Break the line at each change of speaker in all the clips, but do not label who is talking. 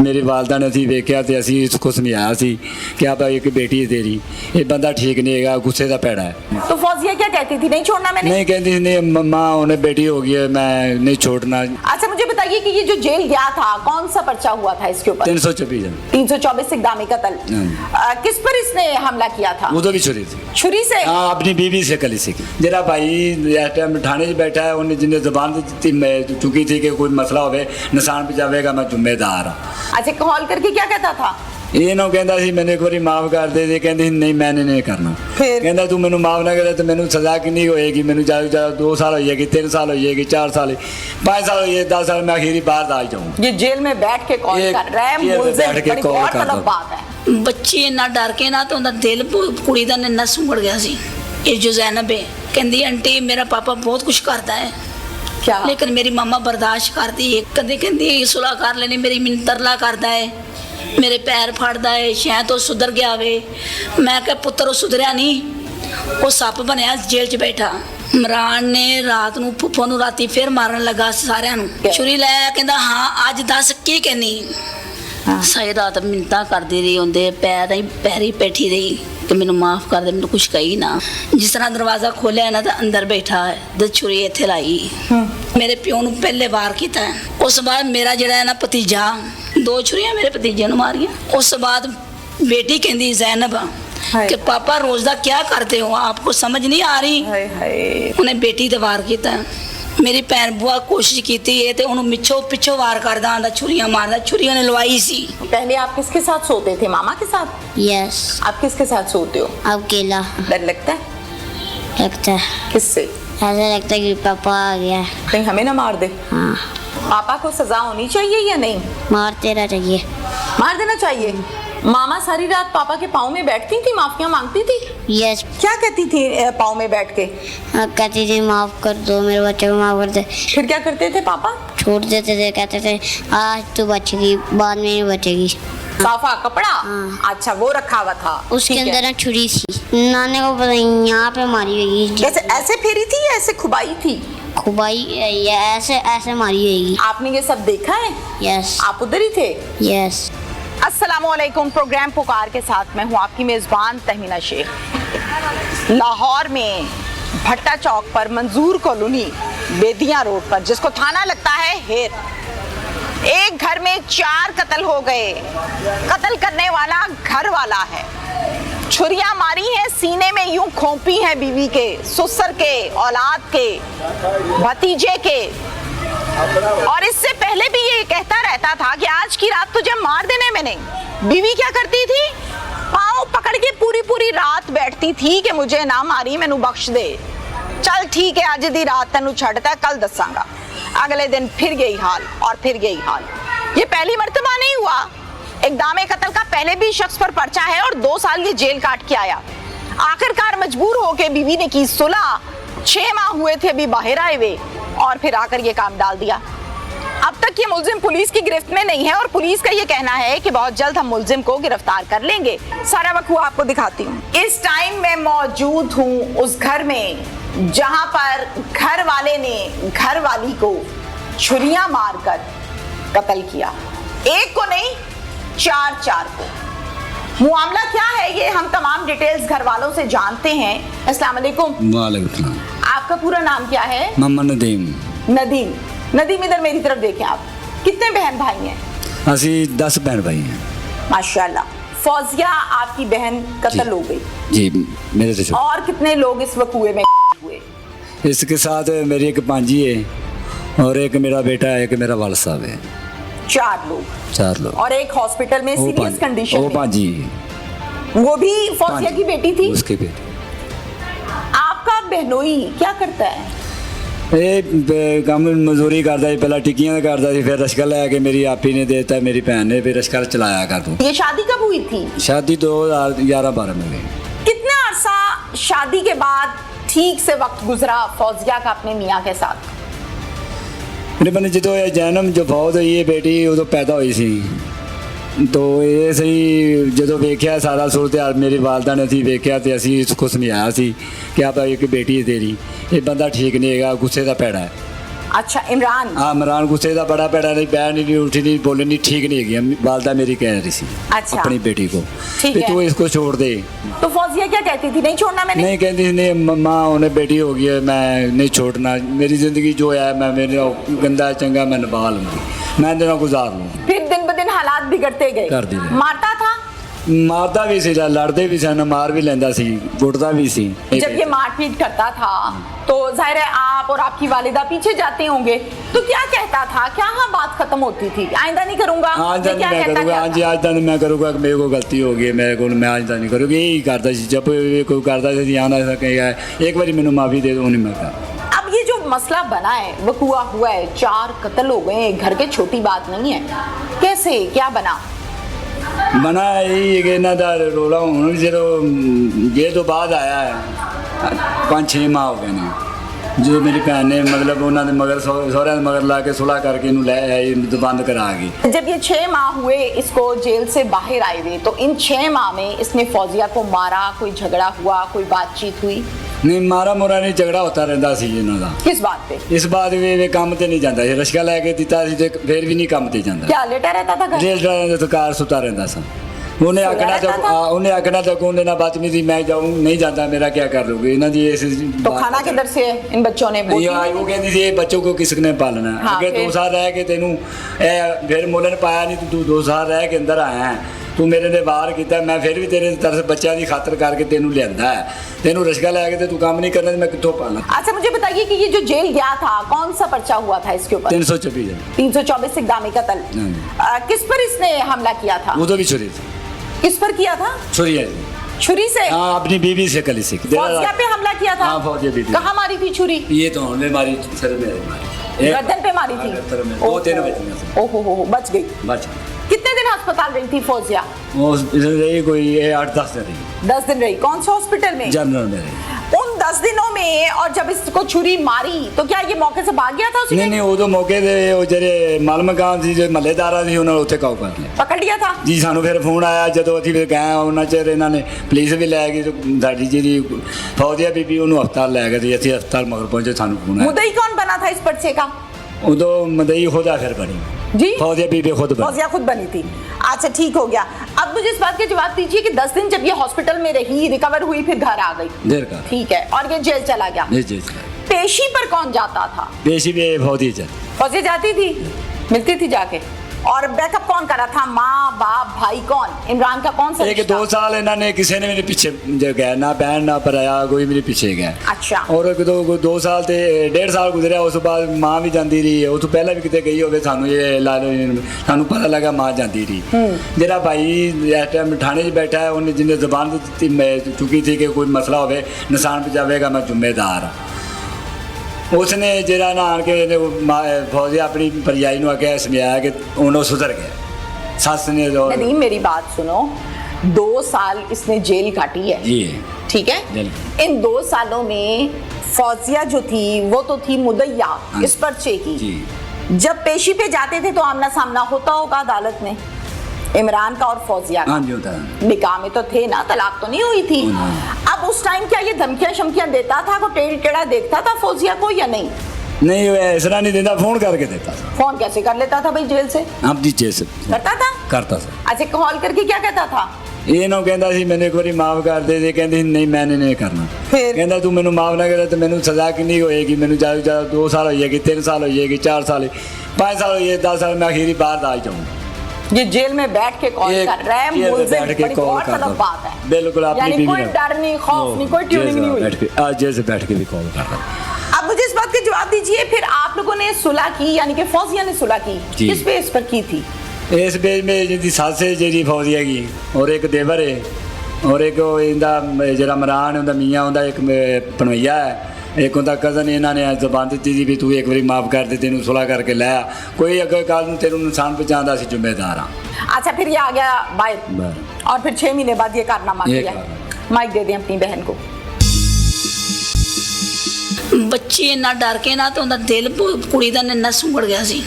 मेरी वालदा ने असीं वेख्या ते असीं इसको समझाया सी कि आप एक बेटी है तेरी, ये बंदा ठीक नहीं है, गुस्से का पैड़ा है।
तो फौजिया क्या कहती थी, नहीं छोड़ना मैंने?
नहीं कहती थी, नहीं मम्मा उन्हें बेटी हो गई है, मैं नहीं छोड़ना।
अच्छा मुझे बताइए कि ये जो जेल गया था कौन सा पर्चा हुआ था इसके ऊपर? 324 इक़दाम कत्ल। किस पर इसने हमला किया था?
वो तो भी छुरी थी।
छुरी से?
हाँ, अपनी बीवी से कली से। जरा भाई इस टाइम थाने में बैठा है, उन्हें जिन्हें जबान दी मैं चुकी थी कि कोई मसला हो निशान पे जाएगा मैं जिम्मेदार हाँ।
अच्छा कॉल करके क्या कहता था?
ये ना कहता सी मैंने एक बार माफ कर दे, कहती नहीं मैंने नहीं करना।
फिर
कहता तू मैनू माफ ना करे तो मैनू सजा कितनी होएगी, मैनू ज़्यादा 2 साल हो जाएगी, 3 साल हो जाएगी, 4 साल 5 साल हो जाए 10 साल में आखिरी बाहर आ जाऊँगा।
ये जेल में बैठ के कॉल कर रहा है, बड़ी गौरतलब बात है।
ਬੱਚੀ ਇੰਨਾ ਡਰ ਕੇ ਨਾ ਤੇ ਉਹਦਾ ਦਿਲ ਕੁੜੀ ਦਾ ਨੰਨਾ ਸੁੰਗੜ ਗਿਆ ਸੀ। ਇਹ ਜੋ ਜ਼ੈਨਬ ਹੈ ਕਹਿੰਦੀ ਆਂਟੀ ਮੇਰਾ ਪਾਪਾ ਬਹੁਤ ਕੁਝ ਕਰਦਾ ਹੈ
क्या?
लेकिन मेरी मम्मा बर्दाश्त करती है। कदे कहती सुलह कर लेनी, मेरी मिन्नत तरला करता है, मेरे पैर फड़दा है, शायद तो सुधर गया वे। मैं क्या पुत्र वो सुधरिया नहीं, वो सप बनया जेल च बैठा। इमरान ने रात नूं फुफ्फो नूं राती फिर मारन लगा सारिਆਂ ਨੂੰ छुरी लै कहंदा हाँ अज दस की कहनी। सारी रात मिन्नतां करदी रही, उनके पैरी बैठी रही कि मैनू माफ़ कर दे, मैनू कुछ कही ना। जिस तरह दरवाज़ा खोलिया ना तो अंदर बैठा है तो छुरी इत्थे लाई। मेरे प्यो नूं पहले वार किया, उस बाद मेरा जिहड़ा है ना भतीजा 2 छुरियां मेरे भतीजे नूं मारियां। उस बाद बेटी कहंदी ज़ैनब कि पापा रोज़ दा क्या करते हो, आपको समझ नहीं आ रही। उन्हें बेटी ते वार किया। मेरी भैन बुआ कोशिश की तो उन्होंने पिछो वार करदा आंदा, छुरियां मारदा, छुरी उन्हें लवाई सी।
पहले आप किसके साथ सोते थे? मामा के साथ?
यस।
आप किसके साथ सोते हो?
अब अकेला
डर लगता है?
लगता है।
किससे?
ऐसा लगता है कि पापा आ गया है।
कहीं हमें ना मार दे।
हाँ।
पापा को सजा होनी चाहिए या नहीं?
मारते रहना चाहिए।
मार देना चाहिए। मामा सारी रात पापा के पाँव में बैठती थी, माफियाँ मांगती थी?
यस।
क्या कहती थी पाँव में बैठ के?
कहती थी माफ कर दो, मेरे बच्चे को माफ कर दे।
फिर क्या करते थे पापा?
छोड़ देते थे, कहते थे आज तू बचेगी, बाद में नहीं बचेगी।
साफा कपड़ा?
हाँ।
अच्छा वो रखा हुआ था
उसके अंदर ना छुरी थी, नाने को पता नहीं यहाँ पे मारी होगी।
कैसे, ऐसे फेरी थी या ऐसे खुबाई थी?
खुबाई या ऐसे ऐसे मारी होगी।
आपने ये सब देखा है?
यस।
आप उधर ही थे?
यस।
अस्सलामुअलैकुम। प्रोग्राम पुकार के साथ मैं हूँ आपकी मेज़बान तहमीना शेख। लाहौर में भट्टा चौक पर मंजूर कॉलोनी बेदिया रोड पर, जिसको थाना लगता है हेर, एक घर में 4 कत्ल हो गए। कत्ल करने वाला घर वाला है। छुरियां मारी हैं सीने में, यूं खोपी हैं बीवी के, ससुर के, औलाद के, भतीजे के। और इससे पहले भी ये कहता रहता था कि आज की रात तुझे मार देने में नहीं। बीवी क्या करती थी? पाँव पकड़ के पूरी रात बैठती थी कि मुझे ना मारी, मैनू बख्श दे, चल ठीक है अज दी रात तेनू छड्डता, कल दसांगा। अगले दिन फिर यही हाल और फिर यही हाल। ये पहली मर्तबा नहीं हुआ। इक़दाम कत्ल का पहले भी शख्स पर पर्चा है और 2 साल ये जेल काट के आया। आखिरकार मजबूर होकर बीवी ने की सुलह। 6 माह हुए थे अभी बाहर आए हुए और फिर आकर ये काम डाल दिया। अब तक ये मुल्जिम पुलिस की गिरफ्त में नहीं है और पुलिस का ये कहना है कि बहुत जल्द हम मुल्जिम को गिरफ्तार कर लेंगे। सारा वक्त हुआ आपको दिखाती हूँ। इस टाइम मैं मौजूद हूँ उस घर में जहाँ पर घर वाले ने घर वाली को छुरियां मारकर कत्ल किया। एक को नहीं, 4 को। मामला क्या है ये हम तमाम डिटेल्स घर वालों से जानते हैं। अस्सलाम वालेकुम।
वालेकुम सलाम।
आपका पूरा नाम क्या है?
मोहम्मद नदीम।
नदीम। नदीम इधर मेरी तरफ देखें आप। कितने बहन भाई हैं?
असी 10 बहन भाई हैं।
माशाल्लाह। फौजिया आपकी बहन कत्ल हो गई?
जी मेरे से।
और कितने लोग इस वक्त हुए?
इसके साथ मेरी एक भांजी है और एक मेरा बेटा है, एक मेरा वाल साहब है।
4 लोग। और एक हॉस्पिटल में सीरियस कंडीशन में।
भांजी
वो भी फौजिया की बेटी थी?
उसकी बेटी।
आपका बहनोई क्या करता है?
काम मजदूरी करता है, पहला टिक्कियां करता है, फिर रश्का लैके मेरी आपी ने देता, मेरी भैन ने फिर रश्का चलाया कर दूँ।
ये शादी कब हुई थी?
शादी 2011-12 में हुई।
कितना अरसा शादी के बाद ठीक से वक्त गुजरा फौजिया का अपने मियाँ के साथ?
मेरे बने जो जन्म जो फौज हुई है बेटी उदो पैदा हुई सी, तो ये सही जो वेख्या सारा सूरत हाल मेरी वालदा ने असीं वेख्या तो असीं इसको समझाया सी कि आप एक बेटी है तेरी, ये बंदा ठीक नहीं है, गुस्से का पैड़ा है।
अच्छा इमरान।
हाँ, इमरान गुस्से का बड़ा पैड़ा नहीं, बैठ नहीं, उठी नहीं, बोले नहीं, ठीक नहीं है। वालदा मेरी कह रही सी
अच्छा।
अपनी बेटी को
ठीक
कि
है।
तू इसको छोड़ दे।
तो फौजिया क्या कहती थी, नहीं छोड़ना मैंने?
नहीं कहती थी, नहीं मम्मा उन्हें बेटी हो गई है, मैं नहीं छोड़ना, मेरी ज़िंदगी जो है मैं मेरे गंदा चंगा मैं निभा लूँगी, मैं दिन गुजार लूँगी।
फिर दिन ब दिन हालात बिगड़ते गए।
कर दिए।
मारता था?
मारता भी सी, लड़ते भी सन, मार भी लेंदा सी, गुटदा भी सी।
जब ये मारपीट करता था तो जाहिर है आप और आपकी वालिदा पीछे जाते होंगे, तो क्या कहता था, क्या हाँ बात खत्म होती थी, आइंदा नहीं करूंगा?
आइंदा नहीं मैं करूँगा, हाँ जी आइंदा नहीं मैं करूँगा, मेरे को गलती हो गई, मेरे को मैं आइंदा नहीं करूँगा, यही करता सी। जब कोई करता सी आना सकेगा एक बार मैंने माफ़ी दे दो, नहीं मैं कर।
अब ये जो मसला बना है, वकुआ हुआ है, 4 कत्ल हो गए, घर के छोटी बात नहीं है, कैसे क्या बना?
बना यही कि इन्हों का रोला हूँ जो ये तो बाद आया है 5-6 माह हो गए ने, जो मेरी भैन ने मतलब उन्होंने मगर सहुरे मगर ला के सुलह करके इन्हू लै आई, बंद करा गई।
जब ये 6 माह हुए इसको जेल से बाहर आए हुए, तो इन 6 माह में इसने फौजिया को मारा, कोई झगड़ा हुआ, कोई बातचीत हुई?
नहीं मारा मोरा नहीं, झगड़ा होता रहता सी इन्हों का।
किस बात पे?
इस बात वे काम ते नहीं जाता, रिश्का लैके दिता सी ते फिर भी नहीं काम ते जाता।
क्या लेटा रहता था घर?
जेल ड्राइवर तो कार सुता रहता सा। उन्हें
सोया
आखना
रहता
तक
था?
उन्हें आखना तक उन्हें ना बदतमीजी मैं जाऊँ नहीं जाता, मेरा क्या कर लोगे इन्हों की इस
तो खाना किधर से है? इन बच्चों ने बोटी
ये वो कहती थी ये बच्चों को किसने पालना है।
हाँ,
अगे
फिर?
2 साल रह के तेनू फिर मुल्ल ने पाया नहीं, तू 2 साल रह के अंदर आया है, तू मेरे ने बाहर किया, मैं फिर भी तेरे तरफ बच्चों की खातर करके तेनू लिया है, तेनू रिश्का लैके ते तू काम नहीं करना, मैं कितों पालना।
अच्छा मुझे बताइए कि ये जो जेल गया था, कौन सा पर्चा हुआ था इसके ऊपर?
324
324 इक़दाम कत्ल। किस पर इसने हमला किया था?
वो तो भी छुरी थी,
किस पर किया था?
छुरी है।
छुरी से?
हाँ अपनी बीवी से कली से
फौजिया पे हमला किया था?
हाँ फौजिया बीवी।
कहाँ मारी थी छुरी?
ये तो हमने मारी सर में मारी,
गर्दन पे मारी थी?
सर में 2-3 बजे
ओहो बच गई।
बच
कितने दिन अस्पताल रही थी फौजिया?
वो रही कोई 8-10 दिन रही,
10 दिन रही। कौन से हॉस्पिटल में?
जनरल में रही।
उन 10 दिनों में और जब इसको छुरी मारी तो क्या ये मौके से भाग गया था? उसी
नहीं नहीं वो तो मौके ते वो जेरे मालम मकान सी जो महल्लेदारा सी उन्होंने उत्थे काबू कर लिया।
पकड़ लिया था?
जी सानू फिर फोन आया ਜਦੋਂ ਅਸੀਂ ਫਿਰ ਗਏ ਉਹਨਾਂ ਚਿਰ ਇਹਨਾਂ ਨੇ ਪੁਲਿਸ ਵੀ ਲੈ ਗਈ, ਸਾਡੀ ਜਿਹੜੀ ਫੌਜੀਆ ਬੀਬੀ ਉਹਨੂੰ ਹਸਪਤਾਲ ਲੈ ਗਏ, ਅਸੀਂ ਹਸਪਤਾਲ ਮਗਰ ਪਹੁੰਚੇ, ਸਾਨੂੰ ਫੋਨ ਆਇਆ।
मुदई कौन बना था इस पर्चे का?
ਉਦੋਂ ਮਦਈ ਖੁਦਾ ਫਿਰ ਬਣੀ
जी
फौजिया बीबी खुद बनी।
फौजिया खुद बनी थी। अच्छा ठीक हो गया। अब मुझे इस बात का जवाब दीजिए कि 10 दिन जब ये हॉस्पिटल में रही, रिकवर हुई, फिर घर आ गई,
देर का
ठीक है, और ये जेल चला गया,
जी जी
पेशी पर कौन जाता था?
पेशी भी फौजी च
फौजी जाती थी, मिलती थी जाके, और बैकअप कौन करा था? माँ बाप भाई कौन? इमरान का कौन सा
एक
रिश्ता?
2 साल इन्होंने किसी ने मेरे पीछे गया ना, बहन ना पराया कोई मेरे पीछे गया।
अच्छा।
और एक 2 साल ते 1.5 साल गुजरिया, उस बाद माँ भी जाती रही, उस तो पहले भी कितने गई होवे, सानू ये ला लो सानू पता लगा माँ जाती रही। जरा भाई इस टाइम थाने 'च बैठा है, उन्हें जिन्हें जबान दी चुकी थी कि कोई मसला होवे नुकसान पहुँचावेगा, मैं जिम्मेदार हाँ। उसने जरा ना आन के फौजी अपनी भरजाई ने आके समझाया कि उन्होंने सुधर गया। सस ने
नदीम मेरी बात सुनो, 2 साल इसने जेल काटी है,
जी
ठीक है?
जेल।
इन 2 सालों में फौजिया जो थी वो तो थी मुदैया इस पर्चे की।
जी
जब पेशी पे जाते थे तो आमना सामना होता होगा अदालत में इमरान का और फौजिया का?
हाँ जी होता है।
निकाह में तो थे ना, तलाक तो नहीं हुई थी। अब उस टाइम क्या ये धमकियां शमकियां देता था, को टेढ़ टेढ़ा देखता था फौजिया को या नहीं?
नहीं ऐसा नहीं देता, फोन करके देता था।
फोन कैसे कर लेता था भाई जेल से?
आप जी चेस
करता था?
करता था।
अच्छा कॉल करके क्या कहता था?
ये ना कहता सी मैंने एक बार माफ कर दे, कहती नहीं मैंने नहीं करना,
फिर?
कहता तू मैनू माफ ना करे तो मैनू सजा कितनी होएगी, मैनू ज़्यादा ज़्यादा 2 साल हो जाएगी, 3 साल हो जाएगी, 4 साल 5 साल हो जाए, 10 साल में आखिरी बाहर आ जाऊँगा।
ये जेल में बैठ के कॉल कर रहा है, मुल्ज़िम,
बैठ के
बड़ी
कॉल
गौरतलब
करता
बात है।
बिल्कुल आपने
यानी
बीवी
कोई
ने-
डर नहीं, खौफ नहीं, कोई ट्यूनिंग नहीं हुई।
आज जेल से बैठ के भी कॉल कर रहा है।
अब मुझे इस बात का जवाब दीजिए, फिर आप लोगों ने सुलह की, यानी कि फौजिया ने सुलह की,
जी।
किस बेस पर की थी?
इस बेज में जिंदी सस है जी फौजिया की, और एक देवर है, और एक इंदा जरा इमरान है, उनका मियाँ, उनका एक भनवैया है, एक उनका कज़न। इन्होंने जबान दी थी भी तू एक बार माफ़ कर दे, तेन सुलह करके लाया, कोई अगर कल तेन नुकसान पहुँचाता असी जिम्मेदार हाँ।
अच्छा फिर ये आ गया बाहर, और फिर 6 महीने बाद ये कारनामा
ये
किया। माइक दे दें अपनी बहन को।
ਬੱਚੀ ਇੰਨਾ ਡਰ ਕੇ ਨਾ ਤੇ ਉਹਦਾ ਦਿਲ ਕੁੜੀ ਦਾ ਨੰਨਾ ਸੁੰਗੜ ਗਿਆ ਸੀ।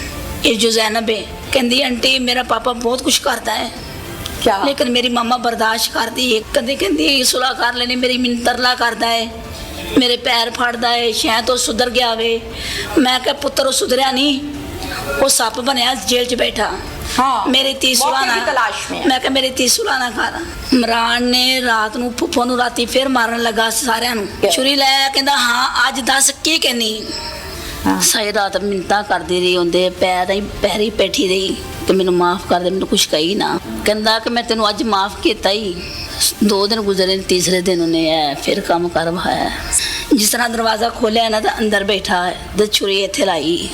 ਇਹ ਜੋ ਜ਼ੈਨਬ ਹੈ ਕਹਿੰਦੀ ਆਂਟੀ ਮੇਰਾ ਪਾਪਾ ਬਹੁਤ ਕੁਝ ਕਰਦਾ ਹੈ,
क्या?
ਲੇਕਿਨ ਮੇਰੀ ਮਮਾ ਬਰਦਾਸ਼ਤ ਕਰਦੀ ਹੈ। ਕਦੇ ਕਹਿੰਦੀ ਸੁਲ੍ਹਾ ਕਰ ਲੈਣੀ, ਮੇਰੀ ਮੈਨੂੰ ਤਰਲਾ ਕਰਦਾ ਹੈ, ਮੇਰੇ ਪੈਰ ਫੜਦਾ ਏ, ਸ਼ਾਇਦ ਉਹ ਸੁਧਰ ਗਿਆ ਵੇ। ਮੈਂ ਕਿਹਾ ਪੁੱਤਰ ਉਹ ਸੁਧਰਿਆ ਨਹੀਂ, ਉਹ ਸੱਪ ਬਣਿਆ ਜੇਲ੍ਹ 'ਚ ਬੈਠਾ।
हाँ
ਮੇਰੀ ਧੀ
मौके की
ਸੁਲਾਣਾ
तलाश में।
ਮੈਂ ਕਿਹਾ ਮੇਰੀ ਧੀ ਸੁਲਾਣਾ ਖਾਣਾ। ਇਮਰਾਨ ਨੇ ਰਾਤ ਨੂੰ ਫੁੱਫੋ ਨੂੰ ਰਾਤੀ ਫਿਰ ਮਾਰਨ ਲੱਗਾ ਸਾਰਿਆਂ ਨੂੰ, ਛੁਰੀ ਲੈ ਕਹਿੰਦਾ ਹਾਂ ਅੱਜ ਦੱਸ ਕੀ ਕਹਿਨੀ। ਸਾਰੀ ਰਾਤ ਮਿੰਨਤਾਂ ਕਰਦੀ ਰਹੀ, ਉਹਦੇ ਪੈਰੀ ਬੈਠੀ ਰਹੀ ਕਿ ਮੈਨੂੰ ਮਾਫ ਕਰ ਦੇ, ਮੈਨੂੰ ਕੁਛ ਕਹੀ ਨਾ। ਕਹਿੰਦਾ ਕਿ ਮੈਂ ਤੈਨੂੰ ਅੱਜ ਮਾਫ ਕੀਤਾ ਹੀ। 2 ਦਿਨ ਗੁਜ਼ਰੇ, ਤੀਸਰੇ ਦਿਨ ਉਹਨੇ ਫਿਰ ਕੰਮ ਕਰ ਵਹਾਇਆ। ਜਿਸ ਤਰ੍ਹਾਂ ਦਰਵਾਜ਼ਾ ਖੋਲਿਆ ਨਾ ਤਾਂ ਅੰਦਰ ਬੈਠਾ ਹੈ ਤੇ ਛੁਰੀ ਇੱਥੇ ਲਾਈ।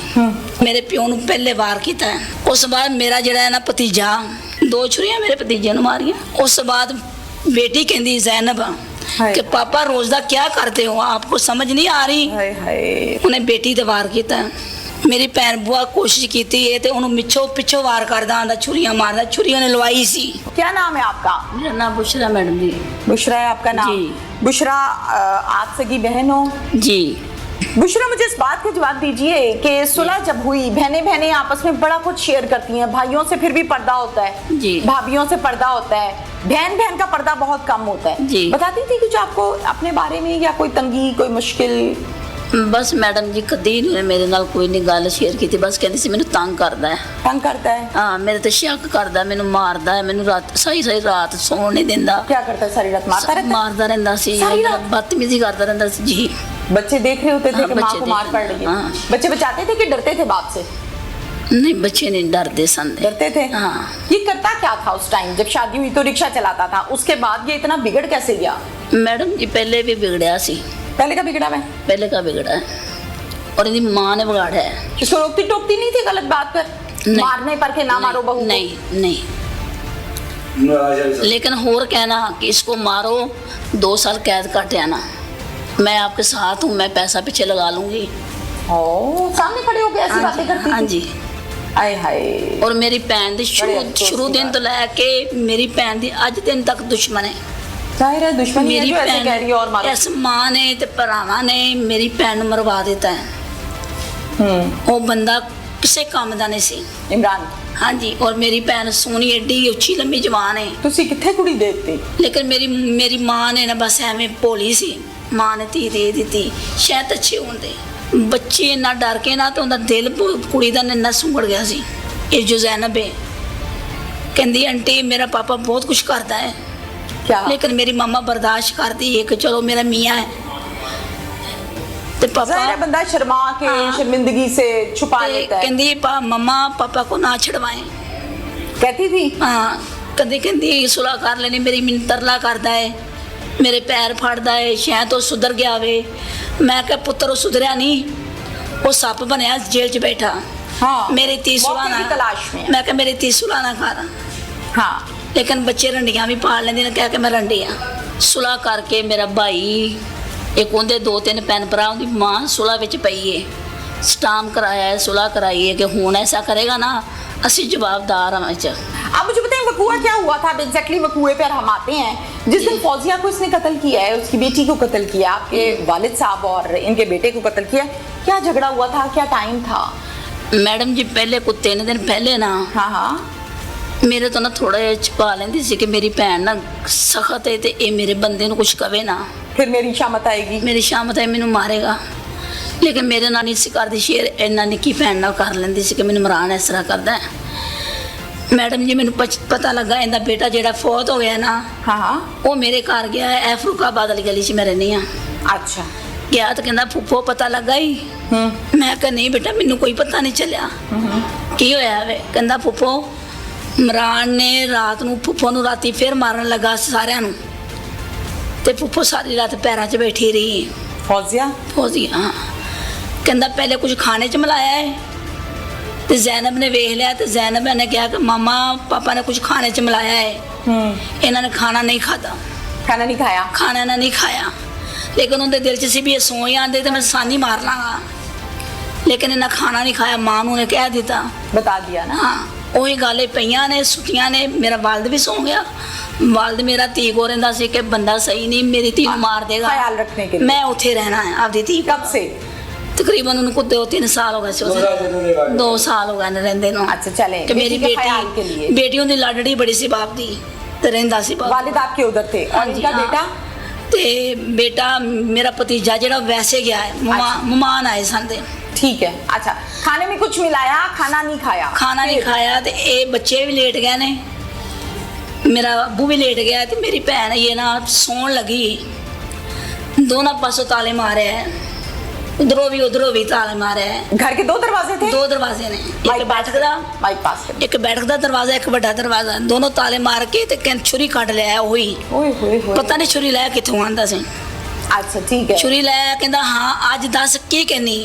ਮੇਰੇ ਪਿਓ ਨੂੰ ਪਹਿਲੇ ਵਾਰ ਕੀਤਾ। ਉਸ ਤੋਂ ਬਾਅਦ ਮੇਰਾ ਜਿਹੜਾ ਹੈ ਨਾ ਭਤੀਜਾ, 2 ਛੁਰੀਆਂ ਮੇਰੇ ਭਤੀਜੇ ਨੂੰ ਮਾਰੀਆਂ। ਉਸ ਤੋਂ ਬਾਅਦ बेटी कहती जैनब कि पापा रोज दा क्या करते हो, आपको समझ नहीं आ रही।
हाय हाय
उन्हें बेटी ते वार कीता। मेरी भैन बुआ कोशिश की है तो उन्होंने मिछो पिछो वार करदा आंदा, छुरियां मारदा, छुरी उन्हें लवाई सी।
क्या नाम है आपका?
मेरा नाम बुशरा मैडम जी।
बुशरा है आपका नाम?
जी।
बुशरा आप सगी बहन हो?
जी।
बुशरा मुझे इस बात का जवाब दीजिए कि सुलह जब हुई, बहनें आपस में बड़ा कुछ शेयर करती हैं, भाइयों से फिर भी पर्दा होता है
जी,
भाभियों से पर्दा होता है, बहन का पर्दा बहुत कम होता है
जी।
बताती थी कुछ आपको अपने बारे में, या कोई तंगी कोई मुश्किल?
बस मैडम जी कदी नहीं मेरे नाल कोई नहीं गल शेयर की, बस कहती सी मैनू तंग करदा है।
तंग करता है?
हाँ, मेरे ते शक करदा, मैनू मारदा है, मैनू रात सही रात सोण नहीं देंदा।
क्या करता है? सारी रात मारता रहता है?
मारदा रहंदा सी, बदतमीजी करदा रहंदा सी जी।
बच्चे देख रहे होते थे कि माँ
बच्चे
को मार
देख-
पड़ रही है?
हाँ।
बच्चे बचाते थे कि डरते थे बाप से?
नहीं, बच्चे नहीं डरते सन।
डरते थे?
हाँ।
ये करता क्या था उस टाइम जब शादी हुई? तो रिक्शा चलाता था, उसके बाद ये इतना बिगड़ कैसे गया?
मैडम जी पहले भी बिगड़या सी,
पहले का बिगड़ा मैं?
पहले का बिगड़ा है और इनकी माँ ने बिगाड़ा है।
इसको रोकती टोकती नहीं थी गलत बात पर?
नहीं।
मारने पर के ना मारो बहू को?
नहीं नहीं, लेकिन होर कहना कि इसको मारो 2 साल कैद काट आना, मैं आपके साथ हूँ, मैं पैसा पीछे लगा लूंगी।
ओ, सामने खड़े हो गए ऐसी बातें करती
हाँ
थी?
जी।
आए हाय।
और मेरी भैन दी
बड़े अफसोस
शुरू
की
दिन
बात।
तो लैके मेरी भैन दी अज दिन तक दुश्मन है।
जाहिर है दुश्मनी है
मेरी
जो ऐसे कह रही है और मारो।
इस माँ ने ते भरावां ने मेरी भैन नूं मरवा दिता है। वो बंदा किसे काम दा नहीं सी।
इमरान?
हाँ जी। और मेरी भैन सोहनी एडी उच्ची लंबी जवान है,
तुसी किथे कुड़ी देखते?
लेकिन मेरी माँ ने ना बस एवें भोली सी, माँ ने धी दे दी शायद अच्छे होंदे। बच्चे इन्ना डर के ना तो उनका दिल कुड़ी का नन्ना सुंगड़ गया सी। ये जो जैनब है कहती आंटी मेरा पापा बहुत कुछ करता है,
क्या?
लेकिन मेरी मामा बर्दाश्त करती है कि चलो मेरा मियाँ है ते
जाहिर
पापा
है बंदा शर्मा के
हाँ।
शर्मिंदगी से छुपा लेता है।
कहती मम्मा पापा को ना छड़वाएं।
कहती थी?
हाँ, कदी कहती सुलह कर लेनी, मेरी मिन्नत तरला करता है, मेरे पैर फड़दा है, शायद तो सुधर गया वे। मैं क्या पुत्र सुधरिया नहीं, वो सप बनया जेल च बैठा।
हाँ।
मेरी धी
मौके
सुलाना
की तलाश में।
मैं क्या मेरी धी सुलाना खाना।
हाँ।
लेकिन बच्चे रंडियां भी पाल लेंदे ने, कह के मैं रंडी हाँ। सुलह करके मेरा भाई एक उनके 2-3 भैन भरा, उनकी मां सुलह विच पई है, स्टाम कराया है, सुलह कराई है कि हुण ऐसा करेगा ना असी जवाबदार हैं।
अब मुझे बताएं वकूआ क्या हुआ था एग्जैक्टली? वकूए पर हम आते हैं। जिस दिन फौजिया को इसने कत्ल किया है, उसकी बेटी को कत्ल किया, आपके वालिद साहब और इनके बेटे को कत्ल किया, क्या झगड़ा हुआ था, क्या टाइम था?
मैडम जी पहले कुछ 3 दिन पहले ना
हाँ हाँ
मेरे तो ना थोड़ा जिहा छुपा लेंदी सी कि मेरी भैन ना सख्त है ते ये मेरे बंदे नूं कुछ कवे ना,
फिर मेरी शामत आएगी,
मेरी शामत है मैनू मारेगा। लेकिन मेरे नाल नहीं सी करदी शेयर, इन्ना निक्की भैन नाल कर लेंदी सी कि मैनू इमरान इस तरह करदा है। मैडम जी मैनू पता लगा इनका बेटा जेड़ा फौत हो गया ना,
हाँ हाँ
वो मेरे घर गया है, फरुखाबाद वाली गली च मैं रहनी हाँ।
अच्छा।
गया तो कहना फुफ्फो पता लगा ही? मैं कहा नहीं बेटा मैनू कोई पता नहीं चलिया की होया वे। कहंदा फुफ्फो इमरान ने रात नूं फुफ्फो नूं राती फिर मारन लगा सारिਆਂ ਨੂੰ ते फुफ्फो सारी रात पैरों 'च बैठी रही।
फौजिया?
फौजिया हाँ। कहंदा पहले कुछ खाने 'च मिलाया है ते जैनब ने वेख लिया ते जैनब ने कहा कि मामा पापा ने कुछ खाने 'च मिलाया है, इन्होंने खाना नहीं खाता।
खाना नहीं खाया?
खाना इन्हें नहीं खाया, लेकिन उनके दिल च सी भी ये सो जाते तो मैं सानी मार लाँगा, लेकिन इन्हें खाना नहीं खाया। माँ ने कह दिता,
बता दिया ना?
हाँ वही गल पईयां ने सुतियां ने। मेरा वालद भी सो गया, वालद मेरा धी को रहिंदा सी कि बंदा सही नहीं मेरी धी मार देगा,
ख्याल रखने के लिए।
मैं उत्थे रहना है आपकी धी।
कब से?
तकरीबन उनको 2-3 साल हो गए से, 2 साल हो गए ने रहंदे नूं।
अच्छा चले
कि मेरी
के ख्याल के लिए।
बेटी उनकी लाडड़ी बड़ी सी बाप दी ते रहिंदा सी बाप।
वालिद आपके उधर थे
हाँ
और
जी,
इनका
हाँ।
बेटा?
ਤੇ ਬੇਟਾ ਮੇਰਾ ਭਤੀਜਾ ਜਿਹੜਾ ਵੈਸੇ ਗਿਆ ਹੈ, ਮਹਿਮਾਨ ਆਏ ਸਨ ਤੇ
ठीक है। अच्छा, खाने में कुछ मिलाया, खाना नहीं खाया?
ਖਾਣਾ ਨਹੀਂ ਖਾਇਆ ਤੇ ਇਹ ਬੱਚੇ ਵੀ ਲੇਟ ਗਏ ਨੇ, ਮੇਰਾ ਅੱਬੂ ਵੀ ਲੇਟ ਗਿਆ ਤੇ ਮੇਰੀ ਭੈਣ ਇਹ ਨਾ ਸੌਣ ਲੱਗੀ, ਦੋਨਾਂ ਪਾਸੋਂ ਤਾਲੇ ਮਾਰੇ ਹੈ, ਉਧਰੋਂ ਵੀ ਤਾਲੇ ਮਾਰੇ ਹੈ।
घर के 2 दरवाजे थे?
2 ਦਰਵਾਜ਼ੇ ਨੇ, ਇੱਕ ਬੈਠਕ ਦਾ,
माइक पास कर।
ਇੱਕ ਬੈਠਕ ਦਾ ਦਰਵਾਜ਼ਾ, ਇੱਕ ਵੱਡਾ ਦਰਵਾਜ਼ਾ, ਦੋਨੋਂ ਤਾਲੇ ਮਾਰ ਕੇ ਤੇ ਕਹਿੰਦੇ ਛੁਰੀ ਕੱਢ ਲਿਆ ਉਹੀ।
ओए होए होए।
ਪਤਾ ਨਹੀਂ ਛੁਰੀ ਲੈ ਕਿੱਥੋਂ ਆਂਦਾ ਸੀ।
अच्छा ठीक है।
ਛੁਰੀ ਲੈ ਕਹਿੰਦਾ ਹਾਂ ਅੱਜ ਦੱਸ ਕੀ ਕਹਿਨੀ।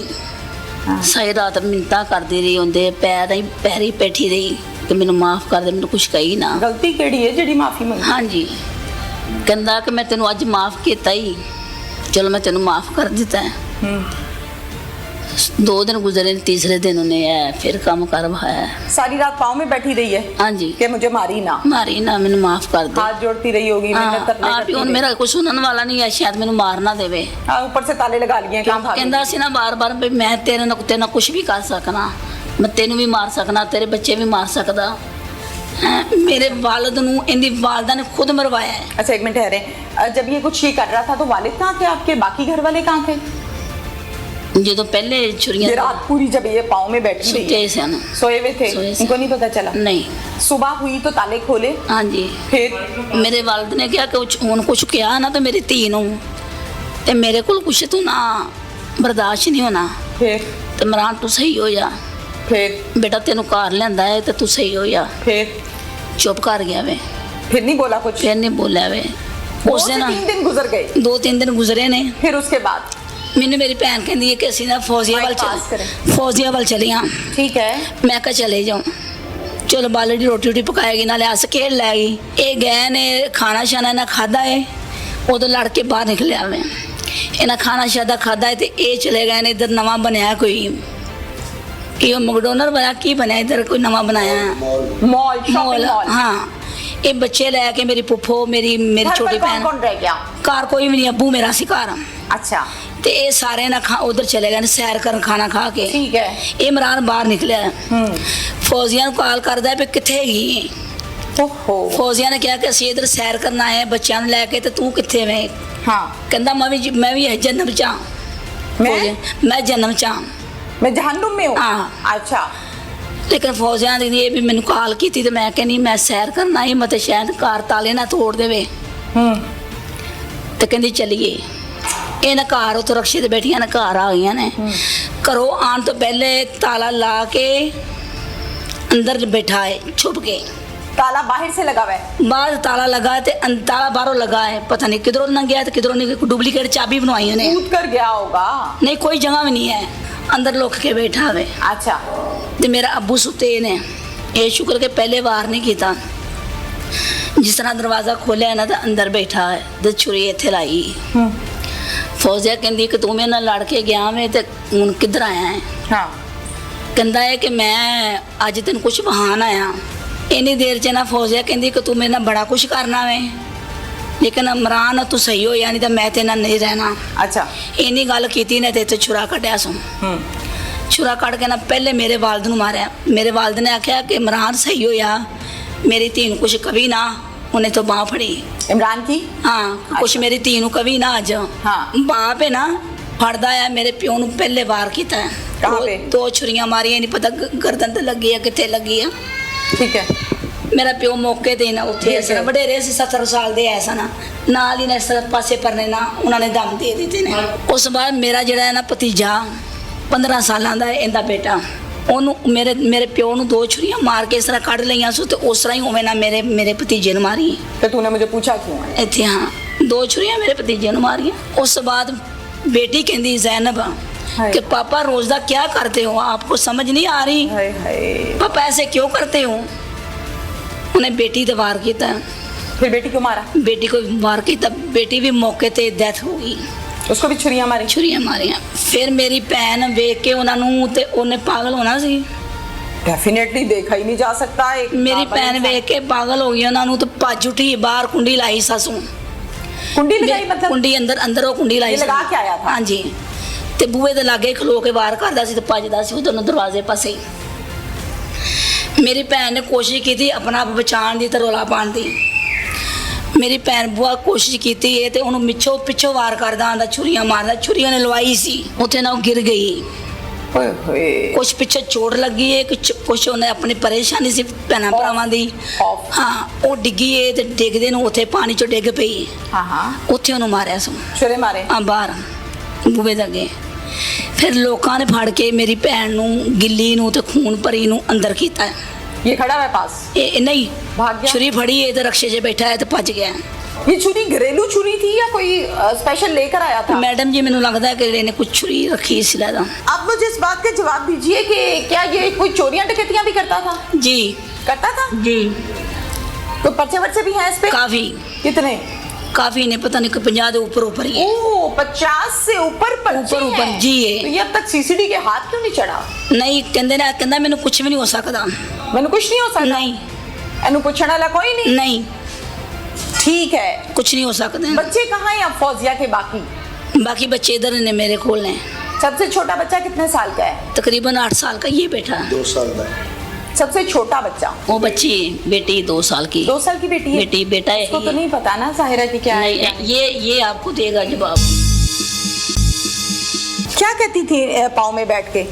ਸਾਰੀ ਰਾਤ ਮਿੰਤਾ ਕਰਦੀ ਰਹੀ, ਉਹਦੇ ਪੈਰੀ ਬੈਠੀ ਰਹੀ ਕਿ ਮੈਨੂੰ ਮਾਫ ਕਰ ਦੇ, ਮੈਨੂੰ ਕੁਛ ਕਹੀ ਨਾ।
गलती केड़ी है जेडी माफी मंगी?
ਹਾਂਜੀ, ਕਹਿੰਦਾ ਕਿ ਮੈਂ ਤੈਨੂੰ ਅੱਜ ਮਾਫ ਕੀਤਾ ਹੀ, ਚਲੋ ਮੈਂ ਤੈਨੂੰ ਮਾਫ ਕਰ ਦਿੱਤਾ ਹੈ। 2 दिन गुजरे, तीसरे दिन उन्हें फिर काम करवाया।
सारी रात पाँव में बैठी रही है
हाँ जी,
कि मुझे मारी ना,
मारी ना, मैंने माफ कर दे।
हाथ जोड़ती रही होगी, मैंने तरले
आप
करती
ही
रही।
मेरा कुछ सुनने वाला नहीं है, शायद मैंने मार ना देवे।
हाँ, ऊपर से ताले लगा लिए, कहाँ भागी?
कहता सी ना बार भी मैं तेरे ना कुछ भी कर सकना, मैं तेनू भी मार सकना, तेरे बच्चे भी मार सकदा। मेरे वालिद नू इनदी वालिदा ने खुद मरवाया है।
अच्छा एक मिनट ठहरे, जब ये कुछ ये कर रहा था तो वालिद कहाँ थे आपके, बाकी घर वाले कहाँ थे?
जो पहले
ये
छुरियां
रात पूरी जब ये पाँव में बैठी रही
सुते
है,
से ना,
सोए हुए थे,
सोए से।
इनको नहीं पता चला?
नहीं।
सुबह हुई तो ताले खोले?
हाँ जी।
फिर
मेरे वालिद ने क्या कि हुण कुछ किया ना तो मेरी धी नू ते मेरे को कुछ तू ना बर्दाश्त नहीं होना,
फिर
ते इमरान तू सही हो जा,
फिर
बेटा तेनू घर लियांदा है ते तू सही हो जा।
फिर
चुप कर गया वे,
फिर नहीं बोला कुछ?
फिर नहीं बोलिया वे।
2
उस
से
दिन
3 दिन गुजर गए।
2-3 दिन गुजरे ने।
फिर उसके बाद
मैंने मेरी भैन कहती है कि असी ना
माइक पास करें।
फौजिया वाल चलिया।
ठीक है।
मैं कहा चले जाऊँ, चलो बाले दी रोटी पकाएगी, नाले हस खेल लैगी। ये गए ने खाना शाना इन्हें खादा है, उदों लड़ के बाहर निकलिया मैं, इन्हें खाना शादा खादा है तो ये चले गए ने इधर नवा बनया कोई कि मैकडॉनल्ड बना, की बनया इधर कोई नवा बनाया
मॉल, शॉपिंग मॉल।
हाँ, ये बच्चे लैके मेरी पुप्पो मेरी
घर
छोटी
पर
भैन,
कौन रह गया?
घर कोई भी नहीं, अबू मेरा सी घर।
अच्छा
ते ये सारे ना उधर चले गए सैर कर खाना खा के।
ठीक है।
ये इमरान बाहर निकलिया, फौजिया कॉल करदा है भी किथे गई।
ओहो।
फौजिया ने कहा कि असीं इधर सैर करना है बच्चों नूं लैके, ते तू किथे वे?
हाँ।
कहंदा मैं भी जन्नत च आं।
मैं?
मैं जन्नत च आं।
मैं जहन्नुम में हूँ?
हाँ।
अच्छा।
लेकिन फौजिया ने ये भी मैनू कॉल की थी, तो मैं कहनी मैं सैर करना ही, मत शायद कार ताले ना तोड़ देवे। तो कहंदी चलिए। इन्हें घर उतो रक्षे ते बैठिया ने घर आ गई ने, घरों आने तो पहले ताला ला के अंदर बैठा है छुप के।
ताला बाहर से लगा हुआ है?
बाहर ताला लगा है, ताला बाहरों लगा है, पता नहीं किधरों ना गया तो किधरों नहीं, डुप्लीकेट चाबी बनवाई उन्हें।
कूद कर गया होगा।
नहीं कोई जगह भी नहीं है, अंदर लुक के बैठा है।
अच्छा।
तो मेरा अब्बू सुते ने, ये शुक्र के पहले वार नहीं किया। जिस तरह दरवाज़ा खोलिया है ना तो अंदर बैठा है, तो छुरी इत्थे लाई। फौजिया कहती कि तू मेरे नाल लड़ के गया मैं तो हुण किधर आया है?
हाँ।
कहता है कि मैं अज तेन कुछ बहान आया। इन्नी देर च ना फौजिया कहती कि तू मेरे नाल बड़ा कुछ करना वे, लेकिन इमरान तू सही हो या नहीं तो मैं तेरे नाल नहीं रहना।
अच्छा।
इन्नी गल कीती ने ते छुरा कढ़िया सो। छुरा कढ़ के ना पहले मेरे वालिद नूं मारिया। मेरे वालिद ने आख्या कि इमरान सही हो या मेरी धी नूं कुछ कभी ना, उन्हें तो बाँह फड़ी।
इमरान की?
हाँ।
अच्छा।
कुछ मेरी धी नूं कभी ना अज।
हाँ।
बाप है ना फड़दा है, मेरे प्यो नूं पहले वार कीता है।
कहाँ पे?
2 छुरियां मारियां, नहीं पता गर्दन ते लगी है किथे लगी है।
ठीक है।
मेरा प्यो मौके ते ना उत्थे ऐसा वडेरे से 70 साल दे ऐसा ना नाल ही ने इस पासे परने ना उन्होंने दम दे दिते ने। उस बाद मेरा जिहड़ा है ना भतीजा 15 सालां दा है, इंदा बेटा, ਉਹਨੂੰ ਮੇਰੇ ਪਿਓ ਨੂੰ 2 ਛੁਰੀਆਂ ਮਾਰ ਕੇ ਇਸ ਤਰ੍ਹਾਂ ਕੱਢ ਲਈਆਂ ਸੋ ਤੇ ਉਸ ਤਰ੍ਹਾਂ ਹੀ ਉਵੇਂ ਨਾ ਮੇਰੇ ਭਤੀਜੇ ਨੂੰ ਮਾਰੀ।
तो तूने मुझे पूछा क्यों?
ਇੱਥੇ ਹਾਂ 2 ਛੁਰੀਆਂ ਮੇਰੇ ਭਤੀਜੇ ਨੂੰ ਮਾਰੀਆਂ। ਉਸ ਤੋਂ ਬਾਅਦ बेटी कहती ज़ैनब कि पापा रोज दा क्या करते हो, आपको समझ नहीं आ रही?
हाय हाय।
पापा ऐसे क्यों करते हो? उन्हें बेटी ते वार किया।
फिर बेटी को मारा?
बेटी को वार किया, बेटी भी मौके ते डेथ हो गई।
उसको भी छुरियां मारी?
छुरियां मारियां। फिर मेरी भैन वेख के उन्होंने ते उन्हें पागल होना सी।
डेफिनेटली देखा ही नहीं जा सकता। एक
मेरी भैन वेख के पागल हो गई, उन्होंने तो भज उठी बाहर कुंडी लाई सासू।
कुंडी लगाई मतलब?
कुंडी अंदर वो कुंडी लाई
लगा के आया था?
हाँ जी। ते बूहे दे लागे खलो के वार करदा सी ते भजदा सी उधर दरवाजे पासे। मेरी भैन ने कोशिश की थी अपना आप बचाने दी ते रौला पाने दी। ਮੇਰੀ ਭੈਣ ਬੁਆ ਕੋਸ਼ਿਸ਼ ਕੀਤੀ ਏ ਤੇ ਉਹਨੂੰ ਪਿੱਛੋਂ ਵਾਰ ਕਰਦਾ ਆਂਦਾ, ਛੁਰੀਆਂ ਮਾਰਦਾ, ਛੁਰੀਆਂ ਨੇ ਲਵਾਈ ਸੀ, ਉੱਥੇ ਨਾ ਉਹ ਗਿਰ ਗਈ।
ਓਏ ਹੋਏ।
ਕੁਛ ਪਿੱਛੇ ਚੋਟ ਲੱਗੀ ਏ, ਕੁਛ ਉਹਨੇ ਆਪਣੀ ਪਰੇਸ਼ਾਨੀ ਸੀ ਭੈਣਾਂ ਭਰਾਵਾਂ ਦੀ। ਹਾਂ, ਉਹ ਡਿੱਗੀ ਏ ਤੇ ਡਿੱਗਦੇ ਨੂੰ ਉੱਥੇ ਪਾਣੀ 'ਚ ਡਿੱਗ ਪਈ।
ਹਾਂ,
ਉੱਥੇ ਉਹਨੂੰ ਮਾਰਿਆ ਸੋ।
ਛੁਰੇ ਮਾਰੇ?
ਹਾਂ, ਬਾਹਰ ਬੂਹੇ ਦੇ ਅੱਗੇ। ਫਿਰ ਲੋਕਾਂ ਨੇ ਫੜ ਕੇ ਮੇਰੀ ਭੈਣ ਨੂੰ, ਗਿੱਲੀ ਨੂੰ ਤੇ ਖੂਨ ਭਰੀ ਨੂੰ ਅੰਦਰ ਕੀਤਾ।
ये खड़ा है पास?
ਇਹ ਨਹੀਂ,
भाग गया?
ਛੁਰੀ ਫੜੀ ਏ ਤੇ ਰਕਸ਼ੇ 'ਚ ਬੈਠਾ ਹੈ ਤੇ ਭੱਜ ਗਿਆ।
ये छुरी घरेलू छुरी थी या कोई स्पेशल लेकर आया था?
मैडम जी, मैंने लगता है कि ਇਹਨੇ कुछ छुरी रखी इस लादा।
आप मुझे इस बात का जवाब दीजिए कि क्या ये कोई चोरियां डकैतियां भी करता था?
जी
करता था?
जी,
तो पर्चे वर्चे भी हैं इस पे?
काफी
कितने?
ने पता नहीं कि 50 के ऊपर ही है।
ओ 50 से ऊपर पर्चे
ऊपर
हैं।
जी है।
तो ये अब तक सीसीडी के हाथ क्यों नहीं चढ़ा?
नहीं कहंदा मैंने कुछ भी नहीं हो सकता।
मैंने कुछ नहीं हो सकता?
नहीं
एनु पूछने वाला कोई नहीं?
नहीं,
ठीक है।
कुछ नहीं हो सकता।
बच्चे कहाँ हैं अब फौजिया के बाकी?
बाकी बच्चे इधर ने मेरे कोल हैं।
सबसे छोटा बच्चा कितने साल का है?
तकरीबन 8 साल का ये बेटा।
2 साल का।
सबसे छोटा बच्चा?
वो बच्ची बेटी 2 साल की।
2 साल की बेटी है?
बेटी बेटा है।
इसको तो नहीं पता ना जाहिरा कि क्या है?
नहीं, ये आपको देगा जवाब।
क्या कहती थी पाँव में बैठ के?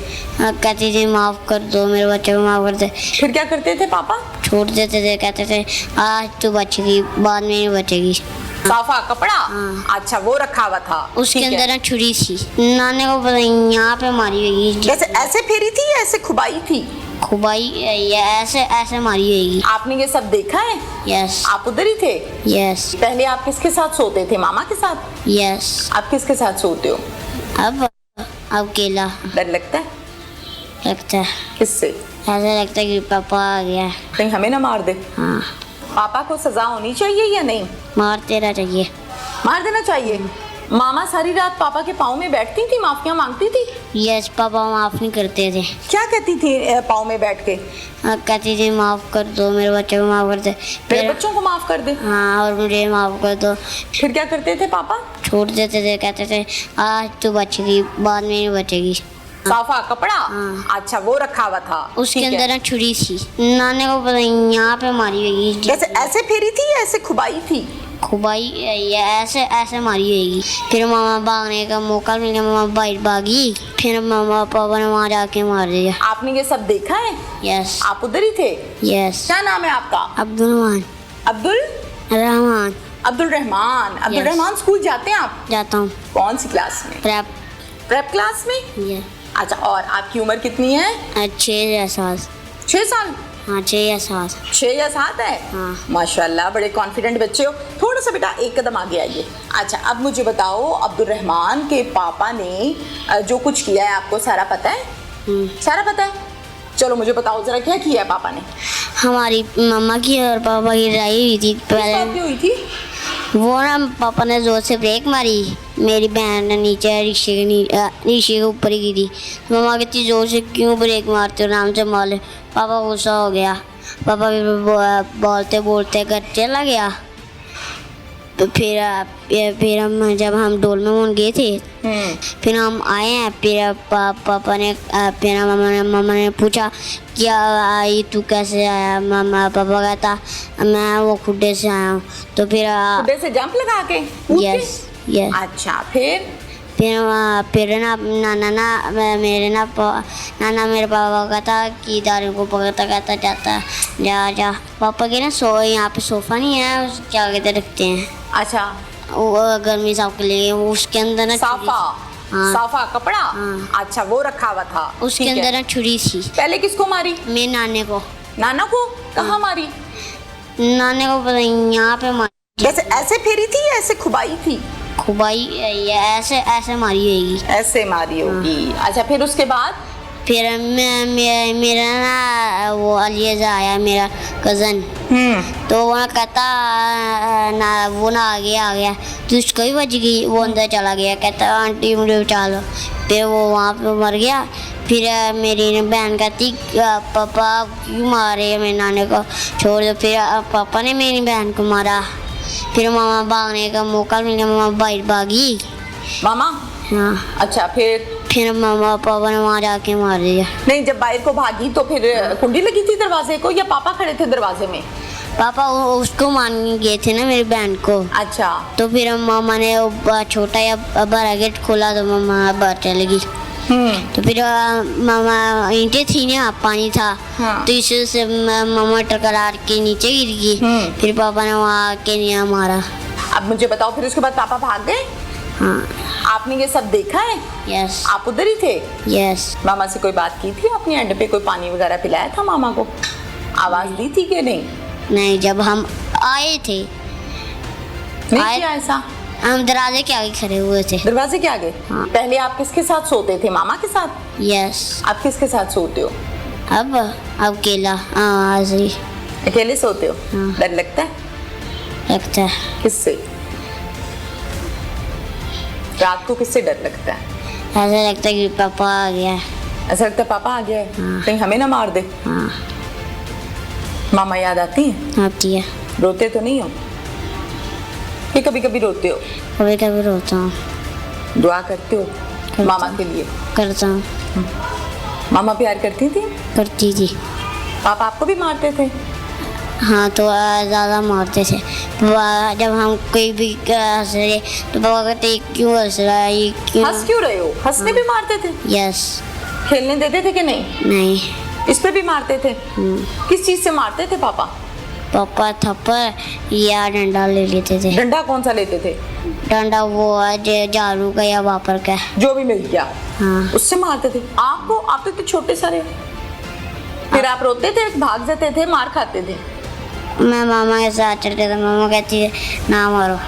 कहती थी माफ़ कर दो, मेरे बच्चे को माफ़ कर दे।
फिर क्या करते थे पापा?
छोड़ देते थे, कहते थे आज तू बचेगी, बाद में नहीं बचेगी।
साफा कपड़ा?
हाँ।
अच्छा, वो रखा हुआ था
उसके
ठीक है।
अंदर ना छुरी थी, नाने को पता नहीं यहाँ पे मारी होगी।
जैसे ऐसे फेरी थी या ऐसे खुबाई थी?
खुबाई या ऐसे ऐसे मारी होगी।
आपने ये सब देखा है?
यस
आप उधर ही थे?
यस
पहले आप किसके साथ सोते थे? मामा के साथ?
यस।
आप किसके साथ सोते हो?
अब अकेला
डर लगता है?
लगता है,
किससे?
ऐसा लगता है कि पापा आ गया।
कहीं हमें ना मार दे।
हाँ,
पापा को सजा होनी चाहिए या नहीं?
मार तेरा चाहिए।
मार देना चाहिए। मामा सारी रात पापा के पाँव में बैठती थी, माफियाँ मांगती थी?
यस, पापा माफ़ नहीं करते थे।
क्या कहती थी पाँव में बैठ के?
कहती थी माफ़ कर दो, मेरे बच्चे को माफ़ कर दे।
मेरे बच्चों को माफ कर दे।
हाँ, और मुझे माफ़ कर दो।
फिर क्या करते थे पापा?
छोड़ देते थे, कहते थे आज तू बचेगी, बाद में नहीं बचेगी।
साफा कपड़ा?
हाँ।
अच्छा, वो रखा हुआ था
उसके
ठीक है।
अंदर ना छुरी थी, नाने को पता नहीं यहाँ पे मारी होगी।
जैसे ऐसे फेरी थी या ऐसे खुबाई थी?
खुबाई या ऐसे ऐसे मारी होगी। फिर मामा भागने का मौका मिल गया, मामा बाहर भागी, फिर मामा पापा ने वहाँ जाके मार दिया।
आपने ये सब देखा है?
यस
आप उधर ही थे?
यस।
क्या नाम है आपका?
अब्दुल रहमान।
अब्दुल रहमान स्कूल जाते हैं आप?
जाता हूँ
कौन सी क्लास में? प्रेप क्लास में?
ये
अच्छा, और आपकी उम्र कितनी है?
6 या 7।
6 साल?
हाँ, 6 या 7।
6 या 7 है?
हाँ।
माशाल्लाह, बड़े कॉन्फिडेंट बच्चे हो। थोड़ा सा बेटा एक कदम आगे आइए। अच्छा, अब मुझे बताओ, अब्दुल रहमान के पापा ने जो कुछ किया है आपको सारा पता है? सारा पता है? चलो मुझे बताओ जरा, क्या किया है पापा ने?
हमारी मम्मा की और पापा की लड़ाई हुई थी
किस बात
पहले।
की हुई थी?
वो ना पापा ने जोर से ब्रेक मारी, मेरी बहन ने नीचे रिक्शे के ऊपर ही की थी। मम्मा कहती जोर से क्यों ब्रेक मारते हो, आराम से मार ले। पापा गुस्सा हो गया, पापा भी बोलते बोलते घर चला गया। तो फिर हम जब हम डोलमेमोन गए थे, फिर हम आए हैं, फिर पापा ने फिर मम्मा ने पूछा क्या आई, तू कैसे आया? पापा कहता मैं वो खुड्डे से आया हूँ। तो फिर
खुड्डे से जंप लगा के कूद के?
यस।
अच्छा, फिर
ना नाना मेरे पापा का था कि दारू को पकड़ता कहता जाता जा पापा के ना यहाँ पे सोफा नहीं है, क्या कहते रखते हैं।
अच्छा,
वो गर्मी साफ के लिए उसके अंदर ना
साफा?
हाँ।
साफा कपड़ा?
हाँ।
अच्छा, वो रखा हुआ था
उसके
ठीक है।
अंदर ना छुरी थी।
पहले किसको मारी?
मेरे नाने को।
नाना को? कहाँ मारी?
नाने को पता नहीं यहाँ पे मारी।
जैसे ऐसे फेरी थी या ऐसे खुबाई थी?
खुबाई या ऐसे ऐसे मारी होगी।
ऐसे मारी होगी। अच्छा, फिर उसके बाद?
फिर मेरा ना वो अलियाजा आया, मेरा कज़न। तो वो ना कहता ना वो ना आ गया तो उसको भी बच गई, वो अंदर चला गया, कहता आंटी मुझे बचा लो। फिर वो वहाँ पे मर गया। फिर मेरी बहन कहती पापा क्यों मारे मेरे नाने को, छोड़ दो। फिर पापा ने मेरी बहन को मारा। फिर मामा भागने का मौका मिल गया, मामा बाहर भागी।
मामा?
हाँ।
अच्छा,
फिर मामा पापा ने वहाँ जाके मार दिया।
नहीं, जब बाहर को भागी तो फिर कुंडी लगी थी दरवाजे को या पापा खड़े थे दरवाजे में?
पापा उसको मारने गए थे ना मेरी बहन को,
अच्छा।
तो फिर मामा ने वो छोटा या बड़ा गेट खोला तो मामा बाहर चली गई। तो फिर मामा ईंटें थी ना, पानी था,
हाँ।
तो इसी से मामा टकरा के नीचे गिर गई। फिर पापा ने वहाँ आके नहीं मारा।
अब मुझे बताओ, फिर उसके बाद पापा भाग गए?
हाँ।
आपने ये सब देखा है?
यस
आप उधर ही थे?
यस।
मामा से कोई बात की थी आपने? अड्डे पे कोई पानी वगैरह पिलाया था मामा को? आवाज दी थी कि नहीं?
नहीं, जब हम आए थे
नहीं किया ऐसा?
हम दरवाजे के आगे खड़े हुए थे।
दरवाजे के आगे?
हाँ।
पहले आप किसके साथ सोते थे? मामा के साथ?
यस।
आप किसके साथ सोते हो?
अब अकेला, हाँ आज ही
अकेले सोते हो?
हाँ।
डर लगता है?
लगता है।
किससे? रात को किससे डर लगता है?
ऐसा लगता है कि पापा आ गया।
ऐसा लगता है पापा आ गया है,
हाँ।
कहीं हमें ना मार दे।
हाँ
मामा याद आती है?
आती है।
रोते तो नहीं हो कि कभी कभी रोते हो?
कभी कभी रोता हूँ।
दुआ करते हो मामा के लिए?
करता हूँ।
मामा प्यार करती थी?
करती थी।
पापा आपको भी मारते थे?
हाँ, तो ज़्यादा मारते थे। जब हम कोई भी हंस रहे तो पापा कहते क्यों हंस रहा है, ये क्यों?
हंस क्यों रहे हो? हंसने भी मारते थे?
यस।
खेलने देते थे कि नहीं?
नहीं।
इस पे भी मारते थे? किस चीज से मारते थे पापा?
पापा थप्पड़ या डंडा ले लेते थे।
डंडा कौन सा लेते थे?
डंडा वो झाड़ू का या वापर का।
जो भी मिल गया
हाँ।
उससे मारते थे आपको? आप तो इतने छोटे सारे, फिर आप रोते थे, भाग जाते थे, मार खाते थे?
मैं मामा के साथ चलते थे, मामा कहती है ना मारो।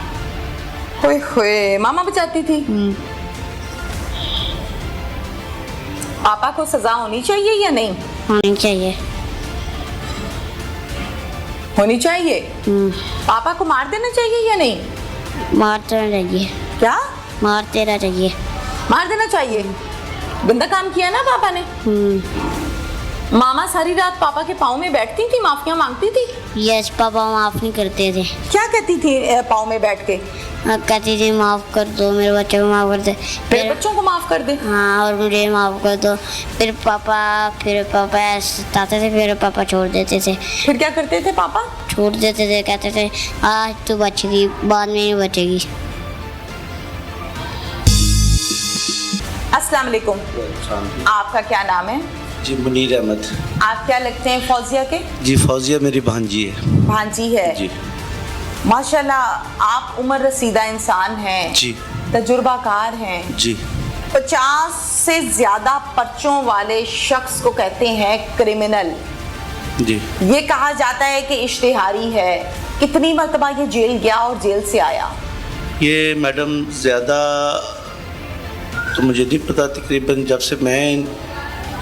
होए होए, मामा बचाती थी? पापा को सजा होनी चाहिए या नहीं
होनी चाहिए?
होनी चाहिए। पापा को मार देना चाहिए या नहीं?
मारते रहना चाहिए।
क्या?
मारते रहना चाहिए।
मार देना चाहिए। गंदा काम किया ना पापा ने। मामा सारी रात पापा के पाँव में बैठती थी, माफियाँ मांगती थी?
यस, पापा माफ नहीं करते थे।
क्या कहती थी पाँव में बैठ के?
कहती थी माफ कर दो, मेरे बच्चे को माफ कर दे।
फिर बच्चों को माफ कर दे?
हाँ, और मुझे माफ कर दो। फिर पापा ऐसे सताते थे, फिर पापा छोड़ देते थे।
फिर क्या करते थे पापा?
छोड़ देते थे, कहते थे आज तू बचेगी, बाद में नहीं बचेगी।
अस्सलाम वालेकुम। आपका क्या नाम है?
जी मुनीर अहमद।
आप क्या लगते हैं फौजिया के?
जी फौजिया मेरी भांजी है।
भांजी है?
जी।
माशाल्लाह, आप उम्र रसीदा इंसान हैं,
जी।
तजुर्बाकार हैं।
जी।
50 से ज्यादा पर्चों वाले शख्स को कहते हैं क्रिमिनल।
जी।
ये कहा जाता है कि इश्तिहारी है। कितनी मरतबा ये जेल गया और जेल से आया?
ये मैडम ज़्यादा तो मुझे नहीं पता, तकरीबन जब से मैं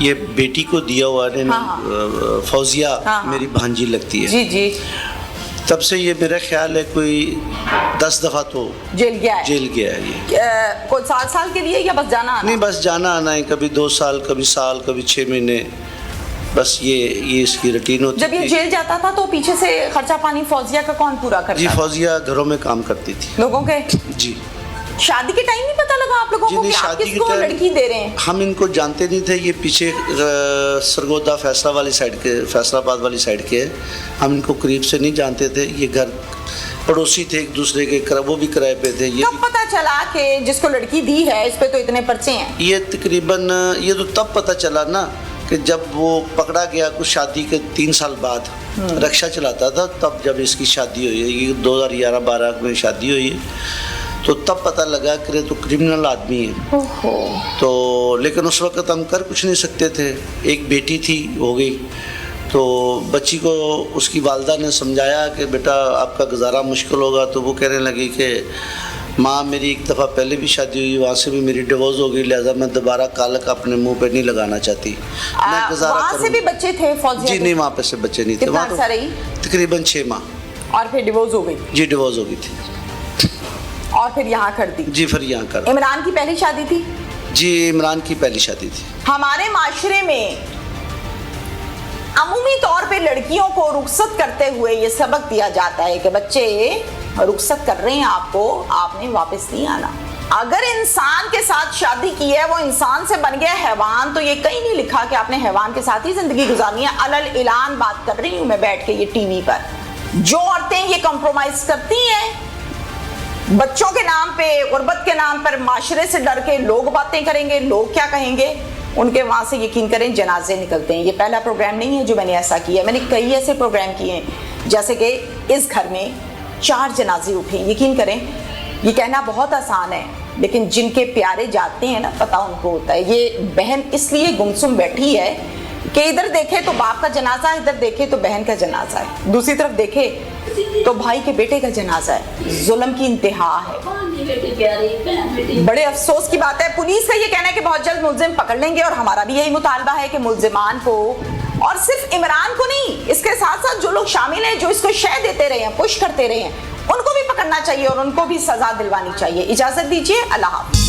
ये बेटी को दिया हुआ है
हाँ।
फौजिया
हाँ।
मेरी भांजी लगती है।
जी जी।
तब से ये मेरा ख्याल है कोई 10 दफ़ा तो
जेल गया है?
जेल गया है ये।
कोई साल के लिए या बस जाना आना?
नहीं, बस जाना आना है, कभी 2 साल, कभी साल, कभी 6 महीने, बस ये इसकी रूटीन होती
जब ये
थी।
जेल जाता था तो पीछे से खर्चा पानी फौजिया का कौन पूरा करता
जी,
था?
फौजिया घरों में काम करती थी
लोगों के?
जी।
शादी के टाइम नहीं पता लगा आप लोगों
जी
को
नहीं,
कि आप
शादी के
किसको
टाइम
लड़की दे रहे हैं?
हम इनको जानते नहीं थे। ये पीछे सरगोदा फैसला वाली साइड के, फैसलाबाद वाली साइड के हैं। हम इनको करीब से नहीं जानते थे। ये घर पड़ोसी थे एक दूसरे के, वो भी किराए पे थे। ये
कब पता चला कि जिसको लड़की दी है इस पे तो इतने पर्चे हैं?
ये तकरीबन ये तो तब पता चला ना कि जब वो पकड़ा गया कुछ शादी के 3 साल बाद। रिक्शा चलाता था तब, जब इसकी शादी हुई है, ये 2011-12 में शादी हुई है, तो तब पता लगा कि तो क्रिमिनल आदमी है।
ओहो।
तो लेकिन उस वक्त हम कर कुछ नहीं सकते थे। एक बेटी थी, हो गई, तो बच्ची को उसकी वालदा ने समझाया कि बेटा आपका गुजारा मुश्किल होगा। तो वो कहने लगी कि माँ मेरी एक दफ़ा पहले भी शादी हुई, वहाँ से भी मेरी डिवोर्स हो गई, लिहाजा मैं दोबारा कालक अपने मुंह पे नहीं लगाना चाहती, मैं गुजारा
वहाँ से भी बच्चे थे फौजिया
जी
के?
नहीं, वहाँ पे से बच्चे नहीं थे।
कितना
वहाँ
अर्सा रही?
तकरीबन 6 माह।
और फिर डिवोर्स हो गई?
जी, डिवोर्स हो गई थी।
और फिर यहाँ कर दी?
जी, फिर यहाँ कर।
इमरान की पहली शादी थी?
जी, इमरान की पहली शादी थी।
हमारे माशरे में अमूमी तौर पे लड़कियों को रुखसत करते हुए ये सबक दिया जाता है कि बच्चे रुखसत कर रहे हैं आपको, आपने वापस नहीं आना। अगर इंसान के साथ शादी की है, वो इंसान से बन गया हैवान, तो ये कहीं नहीं लिखा कि आपने हैवान के साथ ही जिंदगी गुजारनी है। अलल इलान बात कर रही हूँ मैं बैठ के ये टीवी पर। जो औरतें ये कॉम्प्रोमाइज करती हैं बच्चों के नाम पे, गुर्बत के नाम पर, माशरे से डर के लोग बातें करेंगे, लोग क्या कहेंगे, उनके वहां से यकीन करें जनाजे निकलते हैं। ये पहला प्रोग्राम नहीं है जो मैंने ऐसा किया, मैंने कई ऐसे प्रोग्राम किए हैं, जैसे कि इस घर में 4 जनाजे उठे। यकीन करें ये कहना बहुत आसान है, लेकिन जिनके प्यारे जाते हैं ना, पता उनको होता है। ये बहन इसलिए गुमसुम बैठी है कि इधर देखे तो बाप का जनाजा है, इधर देखे तो बहन का जनाजा है, दूसरी तरफ देखे तो भाई के बेटे का जनाजा है। जुल्म की इंतहा है। बड़े अफसोस की बात है, पुलिस का ये कहना है कि बहुत जल्द मुल्जिम पकड़ लेंगे, और हमारा भी यही मुतालबा है कि मुल्जिमान को, और सिर्फ इमरान को नहीं, इसके साथ साथ जो लोग शामिल हैं, जो इसको शय देते रहे हैं, पुश करते रहे हैं, उनको भी पकड़ना चाहिए और उनको भी सजा दिलवानी चाहिए। इजाजत दीजिए, अल्लाह हाफ़िज़।